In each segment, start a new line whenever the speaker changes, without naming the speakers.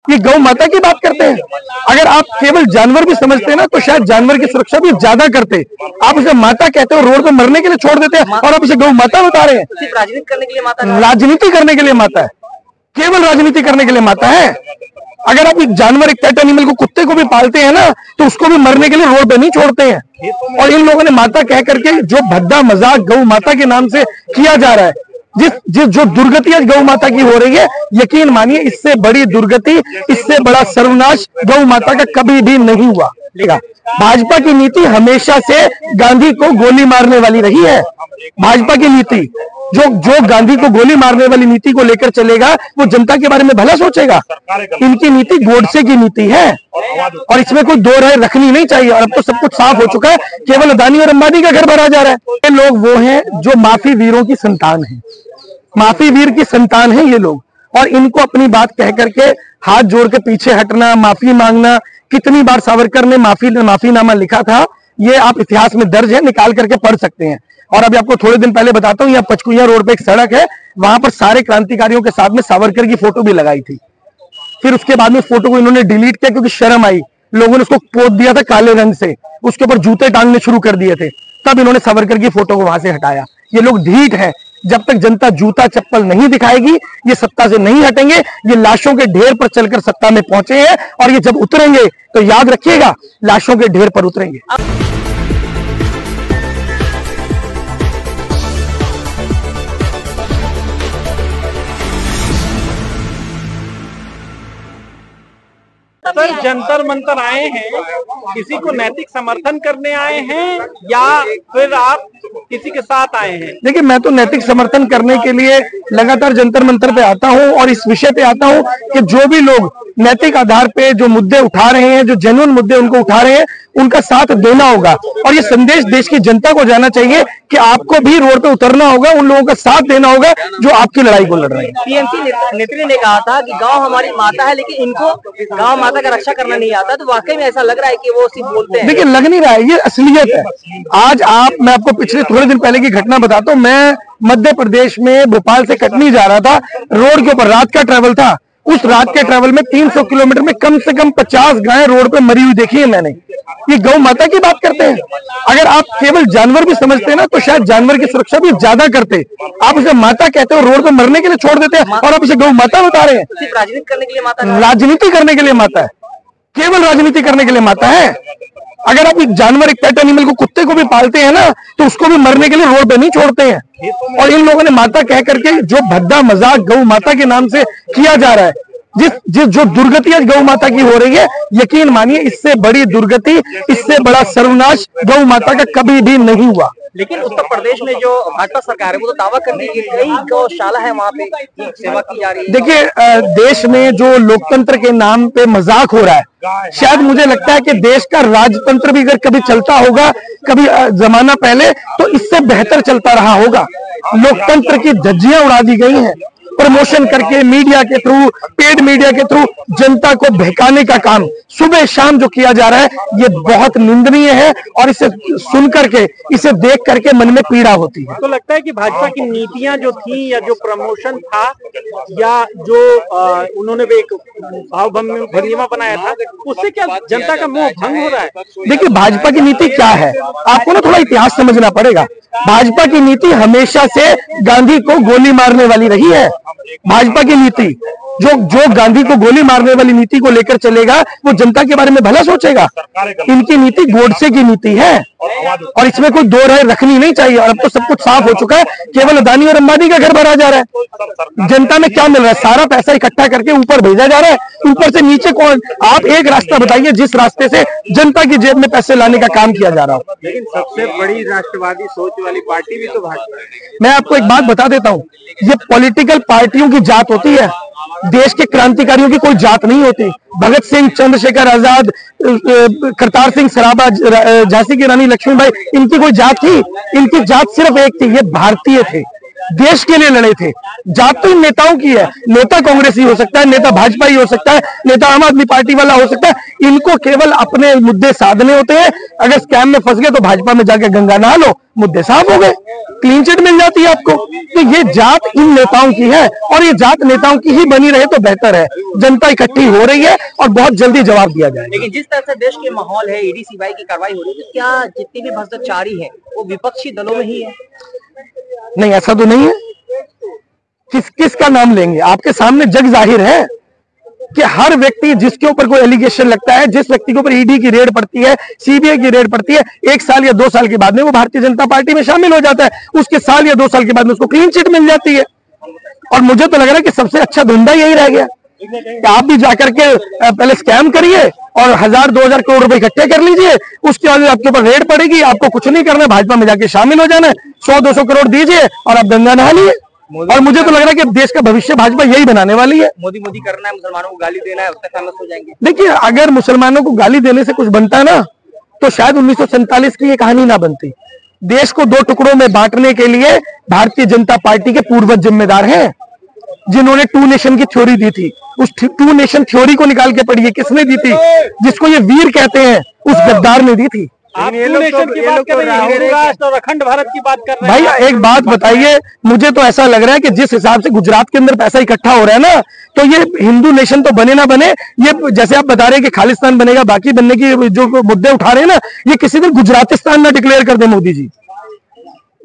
ये गौ माता की बात करते हैं। अगर आप केवल जानवर भी समझते हैं ना तो शायद जानवर की सुरक्षा भी ज्यादा करते। आप उसे माता कहते हो, रोड पे मरने के लिए छोड़ देते हैं और आप उसे गौ माता बता रहे हैं।
सिर्फ राजनीति करने के लिए माता,
राजनीति करने के लिए माता है, केवल राजनीति करने के लिए माता है। अगर आप एक जानवर, एक पेट एनिमल को, कुत्ते को भी पालते हैं ना तो उसको भी मरने के लिए रोड पे नहीं छोड़ते हैं। और इन लोगों ने माता कह करके जो भद्दा मजाक गौ माता के नाम से किया जा रहा है, जो दुर्गति आज गौ माता की हो रही है, यकीन मानिए इससे बड़ी दुर्गति, इससे बड़ा सर्वनाश गौ माता का कभी भी नहीं हुआ। भाजपा की नीति हमेशा से गांधी को गोली मारने वाली रही है। भाजपा की नीति जो गांधी को गोली मारने वाली नीति को लेकर चलेगा वो जनता के बारे में भला सोचेगा। इनकी नीति गोडसे की नीति है और इसमें कोई दो राय रखनी नहीं चाहिए। और अब तो सब कुछ साफ हो चुका है, केवल अदानी और अंबानी का घर भरा जा रहा है। ये लोग वो हैं जो माफी वीरों की संतान है, माफी वीर की संतान है ये लोग। और इनको अपनी बात कह करके हाथ जोड़ के पीछे हटना, माफी मांगना, कितनी बार सावरकर ने माफीनामा लिखा था, ये आप इतिहास में दर्ज है, निकाल करके पढ़ सकते हैं। और अभी आपको थोड़े दिन पहले बताता हूँ, यहाँ पचकुइया रोड पे एक सड़क है, वहां पर सारे क्रांतिकारियों के साथ में सावरकर की फोटो भी लगाई थी। फिर उसके बाद में फोटो को इन्होंने डिलीट किया क्योंकि शर्म आई। लोगों ने उसको पोत दिया था काले रंग से, उसके ऊपर जूते टांगने शुरू कर दिए थे, तब इन्होंने सावरकर की फोटो को वहां से हटाया। ये लोग ढीठ है, जब तक जनता जूता चप्पल नहीं दिखाएगी ये सत्ता से नहीं हटेंगे। ये लाशों के ढेर पर चलकर सत्ता में पहुंचे हैं और ये जब उतरेंगे तो याद रखिएगा लाशों के ढेर पर उतरेंगे।
सर, जंतर मंतर आए हैं, किसी को नैतिक समर्थन करने आए हैं या फिर आप किसी के साथ आए हैं?
देखिए, मैं तो नैतिक समर्थन करने के लिए लगातार जंतर मंतर पे आता हूं और इस विषय पे आता हूं कि जो भी लोग नैतिक आधार पे जो मुद्दे उठा रहे हैं, जो जेन्युइन मुद्दे उनको उठा रहे हैं, उनका साथ देना होगा। और ये संदेश देश की जनता को जाना चाहिए कि आपको भी रोड पे उतरना होगा, उन लोगों का साथ देना होगा जो आपकी लड़ाई को लड़ रहे हैं।
टीएमसी नेत्री ने कहा था कि गांव हमारी माता है, लेकिन इनको गांव माता का रक्षा करना नहीं आता। तो वाकई में ऐसा लग रहा है कि वो सिर्फ बोलते हैं।
देखिए, लग नहीं रहा है, ये असलियत है। आज मैं आपको पिछले थोड़े दिन पहले की घटना बताता हूँ। मैं मध्य प्रदेश में भोपाल से कटनी जा रहा था, रोड के ऊपर रात का ट्रैवल था। उस रात के ट्रैवल में 300 किलोमीटर में कम से कम 50 गायें रोड पे मरी हुई देखी है मैंने। ये गौ माता की बात करते हैं। अगर आप केवल जानवर भी समझते हैं ना तो शायद जानवर की सुरक्षा भी ज्यादा करते। आप उसे माता कहते हो, रोड पे मरने के लिए छोड़ देते हैं और आप उसे गौ माता बता रहे हैं।
सिर्फ राजनीति करने के लिए माता,
राजनीति करने के लिए माता है, केवल राजनीति करने के लिए माता है। अगर आप एक जानवर, एक पेट एनिमल को, कुत्ते को भी पालते हैं ना तो उसको भी मरने के लिए रोड पे नहीं छोड़ते हैं। और इन लोगों ने माता कह करके जो भद्दा मजाक गौ माता के नाम से किया जा रहा है, जो दुर्गति आज गौ माता की हो रही है, यकीन मानिए इससे बड़ी दुर्गति, इससे बड़ा सर्वनाश गौ माता का कभी भी नहीं हुआ।
लेकिन उत्तर प्रदेश में जो भाजपा सरकार है वो तो दावा कर रही है कि कई गौशाला है वहाँ पे सेवा की जा रही है।
देखिए, देश में जो लोकतंत्र के नाम पे मजाक हो रहा है, शायद मुझे लगता है कि देश का राजतंत्र भी अगर कभी चलता होगा, कभी जमाना पहले, तो इससे बेहतर चलता रहा होगा। लोकतंत्र की धज्जियां उड़ा दी गई हैं, प्रमोशन करके मीडिया के थ्रू, पेड मीडिया के थ्रू जनता को बहकाने का काम सुबह शाम जो किया जा रहा है, ये बहुत निंदनीय है। और इसे सुन करके, इसे देख करके मन में पीड़ा होती है।
तो लगता है कि भाजपा की नीतियां जो थी या जो प्रमोशन था या जो उन्होंने भी एक भाव भंगिमा बनाया था, उससे क्या जनता का मोह भंग हो रहा है?
देखिए, भाजपा की नीति क्या है, आपको ना थोड़ा इतिहास समझना पड़ेगा। भाजपा की नीति हमेशा से गांधी को गोली मारने वाली रही है। भाजपा की नीति जो गांधी को गोली मारने वाली नीति को लेकर चलेगा वो जनता के बारे में भला सोचेगा। इनकी नीति गोडसे की नीति है और इसमें कोई दो राय रखनी नहीं चाहिए। और अब तो सब कुछ साफ हो चुका है, केवल अदानी और अंबानी का घर भरा जा रहा है। जनता में क्या मिल रहा है? सारा पैसा इकट्ठा करके ऊपर भेजा जा रहा है, ऊपर से नीचे कौन? आप एक रास्ता बताइए जिस रास्ते से जनता की जेब में पैसे लाने का काम किया जा रहा हो।
लेकिन सबसे बड़ी राष्ट्रवादी सोच वाली पार्टी भी तो भाजपा है।
मैं आपको एक बात बता देता हूँ, ये पॉलिटिकल पार्टियों की जात होती है, देश के क्रांतिकारियों की कोई जात नहीं होती। भगत सिंह, चंद्रशेखर आजाद, करतार सिंह सराबा, झांसी की रानी लक्ष्मीबाई, इनकी कोई जात थी? इनकी जात सिर्फ एक थी, ये भारतीय थे। देश के लिए लड़े थे। जात तो इन नेताओं की है, नेता कांग्रेसी हो सकता है, नेता भाजपा ही हो सकता है, नेता आम आदमी पार्टी वाला हो सकता है, इनको केवल अपने मुद्दे साधने होते हैं। अगर स्कैम में फंस गए तो भाजपा में जाके गंगा नहा लो, मुद्दे साफ हो गए, क्लीन चिट मिल जाती है आपको। तो ये जात इन नेताओं की है और ये जात नेताओं की ही बनी रहे तो बेहतर है। जनता इकट्ठी हो रही है और बहुत जल्दी जवाब दिया जाए।
लेकिन जिस तरह से देश के माहौल है, ईडी सीबीआई की कार्रवाई हो रही है, तो क्या जितनी भी भ्रष्टाचारी है वो विपक्षी दलों में ही है?
नहीं, ऐसा तो नहीं है। किसका नाम लेंगे? आपके सामने जग जाहिर है कि हर व्यक्ति जिसके ऊपर कोई एलिगेशन लगता है, जिस व्यक्ति के ऊपर ईडी की रेड पड़ती है, सीबीआई की रेड पड़ती है, 1 साल या 2 साल के बाद में वो भारतीय जनता पार्टी में शामिल हो जाता है। उसके साल या 2 साल के बाद में उसको क्लीन चिट मिल जाती है। और मुझे तो लग रहा है कि सबसे अच्छा धंधा यही रह गया कि आप भी जाकर के पहले स्कैम करिए और 1000-2000 करोड़ रुपए इकट्ठे कर लीजिए, उसके बाद आपके ऊपर रेड पड़ेगी, आपको कुछ नहीं करना है, भाजपा में जाके शामिल हो जाना है, 100-200 करोड़ दीजिए और आप गंगा नहा लिए। और मुझे तो लग रहा है कि देश का भविष्य भाजपा यही बनाने वाली है।
मोदी करना है, मुसलमानों को गाली देना है, उससे फेमस हो जाएंगे।
देखिए, अगर मुसलमानों को गाली देने से कुछ बनता है ना, तो शायद 1947 की ये कहानी ना बनती। देश को 2 टुकड़ों में बांटने के लिए भारतीय जनता पार्टी के पूर्वज जिम्मेदार हैं, जिन्होंने 2 नेशन की थ्योरी दी थी। उस 2 नेशन थ्योरी को निकाल के पढ़िए, किसने दी थी? जिसको ये वीर कहते हैं, उस गद्दार ने दी थी।
आप 2 नेशन की बात कर रहे हैं, हिंदू राष्ट्र और अखंड भारत की बात कर रहे हैं।
भाई एक बात बताइए, मुझे तो ऐसा लग रहा है कि जिस हिसाब से गुजरात के अंदर पैसा इकट्ठा हो रहा है ना, तो ये हिंदू नेशन तो बने ना बने, ये जैसे आप बता रहे हैं कि खालिस्तान बनेगा, बाकी बनने की जो मुद्दे उठा रहे हैं ना, ये किसी दिन गुजरातिस्तान ना डिक्लेयर कर दे मोदी जी।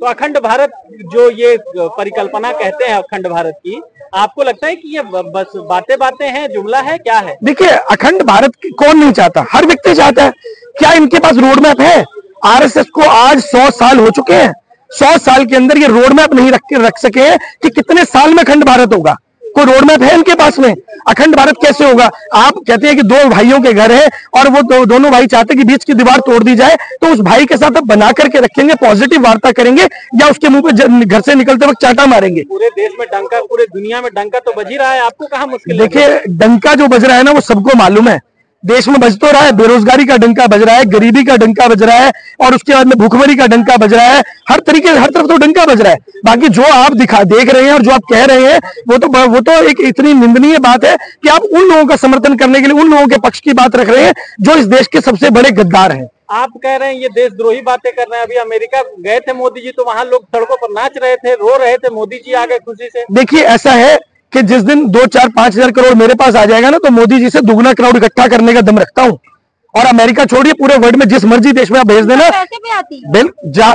तो अखंड भारत जो ये परिकल्पना कहते हैं अखंड भारत की, आपको लगता है कि ये बस बातें हैं, जुमला है, क्या है? देखिए,
अखंड भारत कौन नहीं चाहता? हर व्यक्ति चाहता है। क्या इनके पास रोड मैप है? आरएसएस को आज 100 साल हो चुके हैं। 100 साल के अंदर ये रोड मैप नहीं रख सके हैं कि कितने साल में अखंड भारत होगा। कोई रोड मैप है इनके पास में? अखंड भारत कैसे होगा? आप कहते हैं कि 2 भाइयों के घर है और वो दोनों भाई चाहते हैं कि बीच की दीवार तोड़ दी जाए, तो उस भाई के साथ आप बना करके रखेंगे, पॉजिटिव वार्ता करेंगे, या उसके मुंह पे घर से निकलते वक्त चाटा मारेंगे?
पूरे देश में डंका, पूरे दुनिया में डंका तो बज ही रहा है, आपको कहाँ मुश्किल?
देखिए, डंका जो बज रहा है ना, वो सबको मालूम है। देश में बज तो रहा है, बेरोजगारी का डंका बज रहा है, गरीबी का डंका बज रहा है, और उसके बाद में भूखमरी का डंका बज रहा है। हर तरफ तो डंका बज रहा है। बाकी जो आप देख रहे हैं और जो आप कह रहे हैं, वो तो एक इतनी निंदनीय बात है कि आप उन लोगों का समर्थन करने के लिए उन लोगों के पक्ष की बात रख रहे हैं जो इस देश के सबसे बड़े गद्दार हैं।
आप कह रहे हैं ये देशद्रोही बातें कर रहे हैं। अभी अमेरिका गए थे मोदी जी, तो वहां लोग सड़कों पर नाच रहे थे, रो रहे थे, मोदी जी आ गए खुशी से।
देखिए, ऐसा है कि जिस दिन 2, 4, 5 हजार करोड़ मेरे पास आ जाएगा ना, तो मोदी जी से दुगना क्राउड इकट्ठा करने का दम रखता हूं। और अमेरिका छोड़िए, पूरे वर्ल्ड में जिस मर्जी देश में आप भेज देना,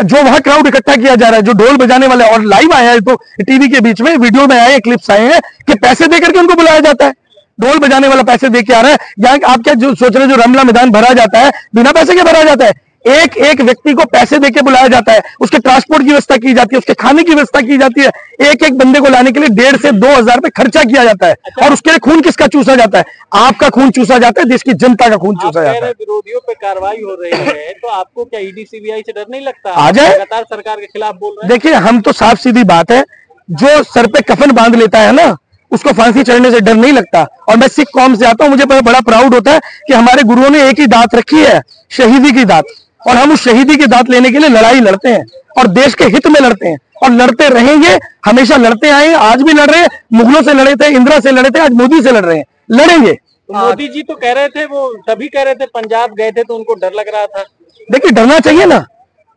जो वहां क्राउड इकट्ठा किया जा रहा है, जो ढोल बजाने वाले, और लाइव आया है, तो टीवी के बीच में वीडियो में आए, क्लिप्स आए हैं कि पैसे देकर के उनको बुलाया जाता है। ढोल बजाने वाला पैसे दे के आ रहा है। यहाँ आप क्या जो सोच रहे हैं, जो रमला मैदान भरा जाता है, बिना पैसे के भरा जाता है? एक व्यक्ति को पैसे देके बुलाया जाता है, उसके ट्रांसपोर्ट की व्यवस्था की जाती है, उसके खाने की व्यवस्था की जाती है। एक बंदे को लाने के लिए 1.5 से 2 हजार रुपए खर्चा किया जाता है। और उसके लिए खून किसका चूसा जाता है? आपका खून चूसा जाता है, देश की जनता का खून चूसा जाता है।
विरोधियों पे कार्रवाई हो रही है, तो आपको क्या ईडी सीबीआई से डर नहीं लगता?
आ जाए,
लगातार सरकार के खिलाफ बोल रहे हैं।
देखिए, हम तो साफ सीधी बात है, जो सर पे कफन बांध लेता है ना, उसको फांसी चढ़ने से डर नहीं लगता। और मैं सिख कौम से आता हूं, मुझे बड़ा प्राउड होता है कि हमारे गुरुओं ने एक ही दात रखी है, शहीदी की दात, और हम उस शहीदी की दात लेने के लिए लड़ाई लड़ते हैं और देश के हित में लड़ते हैं और लड़ते रहेंगे, हमेशा लड़ते आए। आज भी लड़ रहे हैं, मुगलों से लड़े थे, इंदिरा से लड़े थे, आज मोदी से लड़ रहे हैं, लड़ेंगे।
तो मोदी जी तो कह रहे थे, वो तभी कह रहे थे पंजाब गए थे तो उनको डर लग रहा था।
देखिए, डरना चाहिए ना,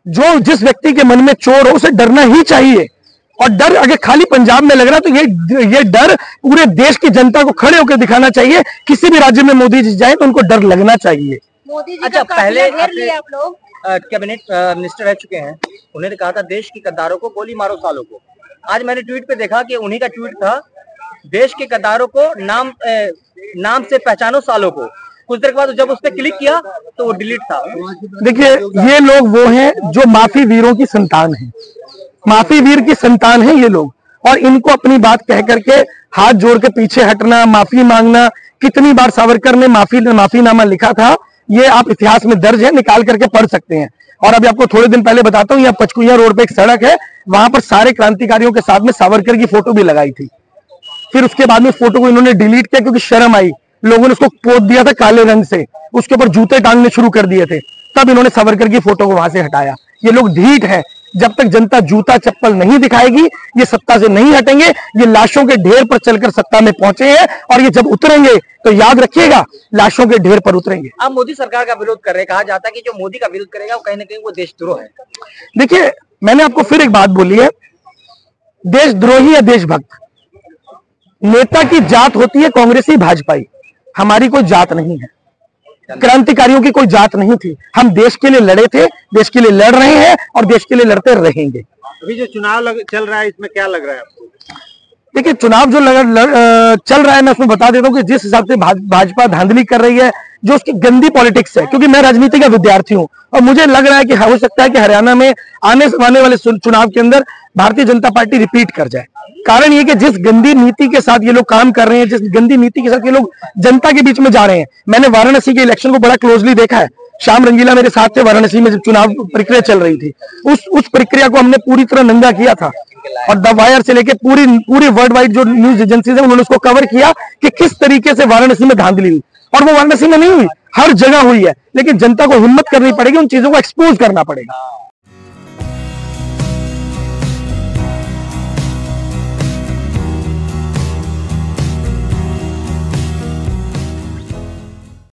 जिस व्यक्ति के मन में चोर हो उसे डरना ही चाहिए। और डर अगर खाली पंजाब में लग रहा है, तो ये डर पूरे देश की जनता को खड़े होकर दिखाना चाहिए। किसी भी राज्य में मोदी जी जाए तो उनको डर लगना चाहिए।
मोदी जी अच्छा, पहले आप लोग कैबिनेट मिनिस्टर रह चुके हैं, उन्होंने कहा था देश के गद्दारों को गोली मारो सालों को। आज मैंने ट्वीट पे देखा कि उन्हीं का ट्वीट था, देश के गद्दारों को नाम से पहचानो सालों को। कुछ देर के बाद जब उस पर क्लिक किया तो वो डिलीट था।
देखिए, ये लोग वो हैं जो माफी वीरों की संतान है, माफी वीर की संतान है ये लोग। और इनको अपनी बात कह करके हाथ जोड़ के पीछे हटना, माफी मांगना, कितनी बार सावरकर ने माफीनामा लिखा था, ये आप इतिहास में दर्ज है, निकाल करके पढ़ सकते हैं। और अभी आपको थोड़े दिन पहले बताता हूँ, यहाँ पचकुइया रोड पे एक सड़क है, वहां पर सारे क्रांतिकारियों के साथ में सावरकर की फोटो भी लगाई थी। फिर उसके बाद में फोटो को इन्होंने डिलीट किया क्योंकि शर्म आई। लोगों ने उसको पोत दिया था काले रंग से, उसके ऊपर जूते टांगने शुरू कर दिए थे, तब इन्होंने सावरकर की फोटो को वहां से हटाया। ये लोग ढीठ है, जब तक जनता जूता चप्पल नहीं दिखाएगी, ये सत्ता से नहीं हटेंगे। ये लाशों के ढेर पर चलकर सत्ता में पहुंचे हैं और ये जब उतरेंगे तो याद रखिएगा लाशों के ढेर पर उतरेंगे।
आप मोदी सरकार का विरोध कर रहे हैं, कहा जाता है कि जो मोदी का विरोध करेगा वो कहीं ना कहीं वो देशद्रोह है।
देखिए, मैंने आपको फिर एक बात बोली है, देशद्रोही या देशभक्त नेता की जात होती है कांग्रेसी भाजपाई, हमारी कोई जात नहीं है। क्रांतिकारियों की कोई जात नहीं थी, हम देश के लिए लड़े थे, देश के लिए लड़ रहे हैं और देश के लिए लड़ते रहेंगे।
अभी जो चुनाव चल रहा है इसमें क्या लग रहा है आपको?
देखिए, चुनाव जो चल रहा है, मैं उसमें बता देता हूँ कि जिस हिसाब से भाजपा धांधली कर रही है, जो उसकी गंदी पॉलिटिक्स है, क्योंकि मैं राजनीति का विद्यार्थी हूं और मुझे लग रहा है कि हो सकता है कि हरियाणा में आने वाले चुनाव के अंदर भारतीय जनता पार्टी रिपीट कर जाए। कारण ये कि जिस गंदी नीति के साथ ये लोग काम कर रहे हैं, जिस गंदी नीति के साथ ये लोग जनता के बीच में जा रहे हैं। मैंने वाराणसी के इलेक्शन को बड़ा क्लोजली देखा है, श्याम रंगीला मेरे साथ थे वाराणसी में जब चुनाव प्रक्रिया चल रही थी। उस प्रक्रिया को हमने पूरी तरह नंगा किया था और द वायर से लेके पूरी वर्ल्ड वाइड जो न्यूज एजेंसीज है उन्होंने उसको कवर किया कि किस तरीके से वाराणसी में धांधली हुई। और वो वाराणसी में नहीं हुई, हर जगह हुई है, लेकिन जनता को हिम्मत करनी पड़ेगी, उन चीजों को एक्सपोज करना पड़ेगा।